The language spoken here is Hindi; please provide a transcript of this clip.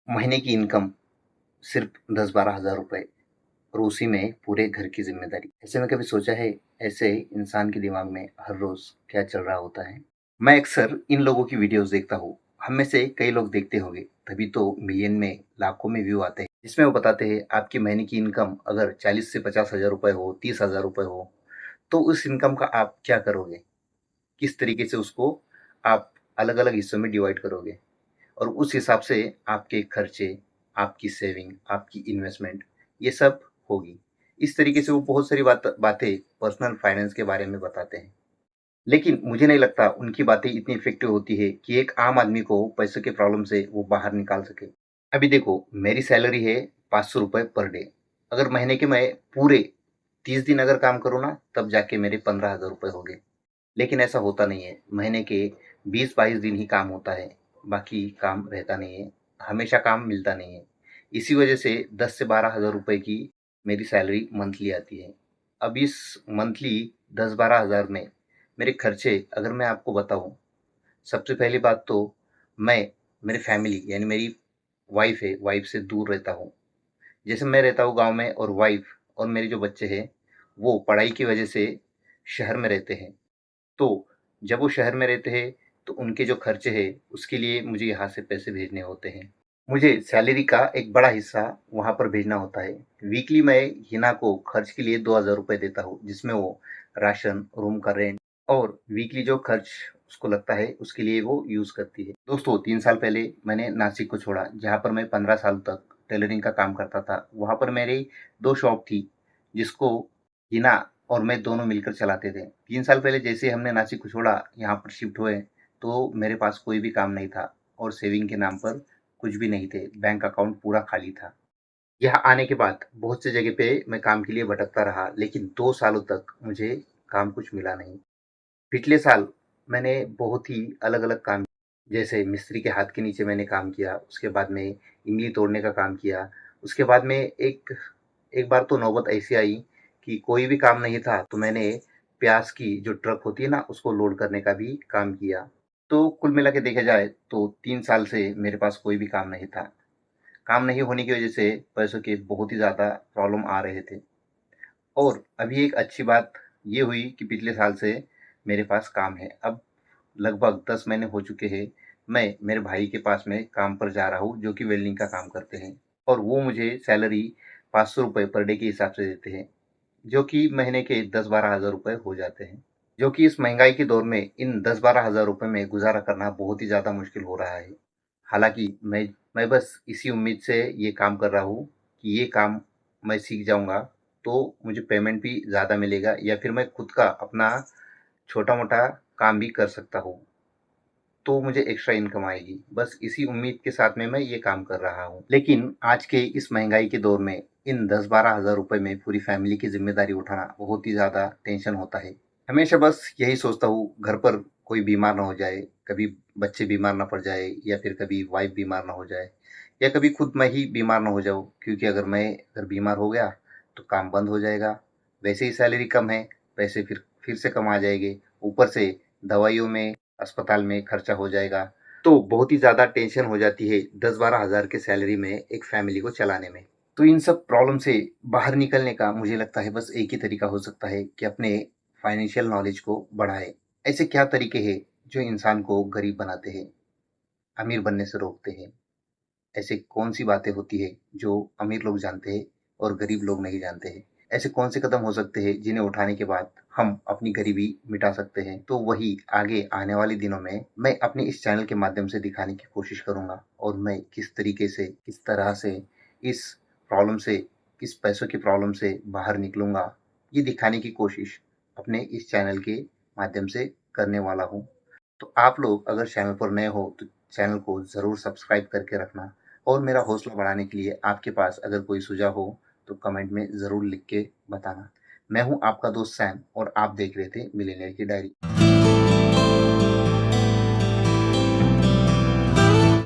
महीने की इनकम सिर्फ 10-12 हज़ार रुपए और उसी में पूरे घर की ज़िम्मेदारी। ऐसे में कभी सोचा है, ऐसे इंसान के दिमाग में हर रोज़ क्या चल रहा होता है? मैं अक्सर इन लोगों की वीडियोज़ देखता हूँ। हम में से कई लोग देखते होंगे, तभी तो मिलियन में, लाखों में व्यू आते हैं। जिसमें वो बताते हैं आपकी महीने की इनकम अगर 40 से 50 हज़ार रुपए हो, 30 हज़ार रुपए हो, तो उस इनकम का आप क्या करोगे? किस तरीके से उसको आप अलग-अलग हिस्सों में डिवाइड करोगे? और उस हिसाब से आपके खर्चे, आपकी सेविंग, आपकी इन्वेस्टमेंट ये सब होगी। इस तरीके से वो बहुत सारी बातें पर्सनल फाइनेंस के बारे में बताते हैं। लेकिन मुझे नहीं लगता उनकी बातें इतनी इफ़ेक्टिव होती है कि एक आम आदमी को पैसों की प्रॉब्लम से वो बाहर निकाल सके। अभी देखो, मेरी सैलरी है ₹500 पर डे। अगर महीने के मैं पूरे 30 दिन अगर काम करूँ ना, तब जाके मेरे ₹15,000 हो गए। लेकिन ऐसा होता नहीं है। महीने के 20-22 दिन ही काम होता है, बाकी काम रहता नहीं है, हमेशा काम मिलता नहीं है। इसी वजह से 10 से 12 हज़ार रुपए की मेरी सैलरी मंथली आती है। अब इस मंथली 10-12 हज़ार में मेरे खर्चे अगर मैं आपको बताऊँ, सबसे पहली बात तो मैं मेरी फैमिली यानी मेरी वाइफ़ है, वाइफ़ से दूर रहता हूँ। जैसे मैं रहता हूँ गाँव में और वाइफ़ और मेरे जो बच्चे हैं, वो पढ़ाई की वजह से शहर में रहते हैं। तो जब वो शहर में रहते हैं, तो उनके जो खर्चे हैं, उसके लिए मुझे यहाँ से पैसे भेजने होते हैं। मुझे सैलरी का एक बड़ा हिस्सा वहाँ पर भेजना होता है। वीकली मैं हिना को खर्च के लिए ₹2000 देता हूँ, जिसमें वो राशन, रूम का रेंट और वीकली जो खर्च उसको लगता है, उसके लिए वो यूज़ करती है। दोस्तों, 3 साल पहले मैंने नासिक को छोड़ा, जहाँ पर मैं 15 साल तक टेलरिंग का काम करता था। वहाँ पर मेरी 2 शॉप थी, जिसको हिना और मैं दोनों मिलकर चलाते थे। 3 साल पहले जैसे ही हमने नासिक को छोड़ा, यहाँ पर शिफ्ट हुए, तो मेरे पास कोई भी काम नहीं था और सेविंग के नाम पर कुछ भी नहीं थे। बैंक अकाउंट पूरा खाली था। यहाँ आने के बाद बहुत सी जगह पे मैं काम के लिए भटकता रहा, लेकिन 2 सालों तक मुझे काम कुछ मिला नहीं। पिछले साल मैंने बहुत ही अलग-अलग काम, जैसे मिस्त्री के हाथ के नीचे मैंने काम किया, उसके बाद में इमली तोड़ने का काम किया, उसके बाद में एक एक बार तो नौबत ऐसी आई कि कोई भी काम नहीं था, तो मैंने प्याज़ की जो ट्रक होती है ना, उसको लोड करने का भी काम किया। तो कुल मिला के देखा जाए तो 3 साल से मेरे पास कोई भी काम नहीं था। काम नहीं होने की वजह से पैसों के बहुत ही ज़्यादा प्रॉब्लम आ रहे थे। और अभी एक अच्छी बात ये हुई कि पिछले साल से मेरे पास काम है। अब लगभग 10 महीने हो चुके हैं, मैं मेरे भाई के पास में काम पर जा रहा हूँ, जो कि वेल्डिंग का काम करते हैं और वो मुझे सैलरी ₹500 पर डे के हिसाब से देते हैं, जो कि महीने के 10-12 हज़ार रुपए हो जाते हैं। जो कि इस महँगाई के दौर में इन 10-12 हज़ार रुपए में गुज़ारा करना बहुत ही ज़्यादा मुश्किल हो रहा है। हालाँकि मैं बस इसी उम्मीद से ये काम कर रहा हूँ कि ये काम मैं सीख जाऊँगा, तो मुझे पेमेंट भी ज़्यादा मिलेगा या फिर मैं खुद का अपना छोटा-मोटा काम भी कर सकता हूँ। तो मुझे एक्स्ट्रा इनकम आएगी। बस इसी उम्मीद के साथ में मैं ये काम कर रहा हूँ। लेकिन आज के इस महँगाई के दौर में इन 10-12 हज़ार रुपए में पूरी फैमिली की ज़िम्मेदारी उठाना बहुत ही ज़्यादा टेंशन होता है। हमेशा बस यही सोचता हूँ घर पर कोई बीमार ना हो जाए, कभी बच्चे बीमार ना पड़ जाए या फिर कभी वाइफ़ बीमार ना हो जाए या कभी खुद मैं ही बीमार ना हो जाऊँ, क्योंकि अगर बीमार हो गया तो काम बंद हो जाएगा। वैसे ही सैलरी कम है, पैसे फिर से कम आ जाएँगे। ऊपर से दवाइयों में, अस्पताल में खर्चा हो जाएगा। तो बहुत ही ज़्यादा टेंशन हो जाती है 10-12 हज़ार के सैलरी में एक फैमिली को चलाने में। तो इन सब प्रॉब्लम से बाहर निकलने का मुझे लगता है बस एक ही तरीका हो सकता है कि अपने फाइनेंशियल नॉलेज को बढ़ाएँ। ऐसे क्या तरीके हैं जो इंसान को गरीब बनाते हैं, अमीर बनने से रोकते हैं? ऐसी कौन-सी बातें होती हैं जो अमीर लोग जानते हैं और गरीब लोग नहीं जानते हैं? ऐसे कौन से कदम हो सकते हैं जिन्हें उठाने के बाद हम अपनी गरीबी मिटा सकते हैं? तो वही आगे आने वाले दिनों में मैं अपने इस चैनल के माध्यम से दिखाने की कोशिश करूँगा और मैं किस तरीके से, किस तरह से इस प्रॉब्लम से, किस पैसों की प्रॉब्लम से बाहर निकलूँगा, ये दिखाने की कोशिश अपने इस चैनल के माध्यम से करने वाला हूँ। तो आप लोग अगर चैनल पर नए हो तो चैनल को ज़रूर सब्सक्राइब करके रखना और मेरा हौसला बढ़ाने के लिए आपके पास अगर कोई सुझाव हो तो कमेंट में ज़रूर लिख के बताना। मैं हूँ आपका दोस्त सैम और आप देख रहे थे मिलियनेयर की डायरी।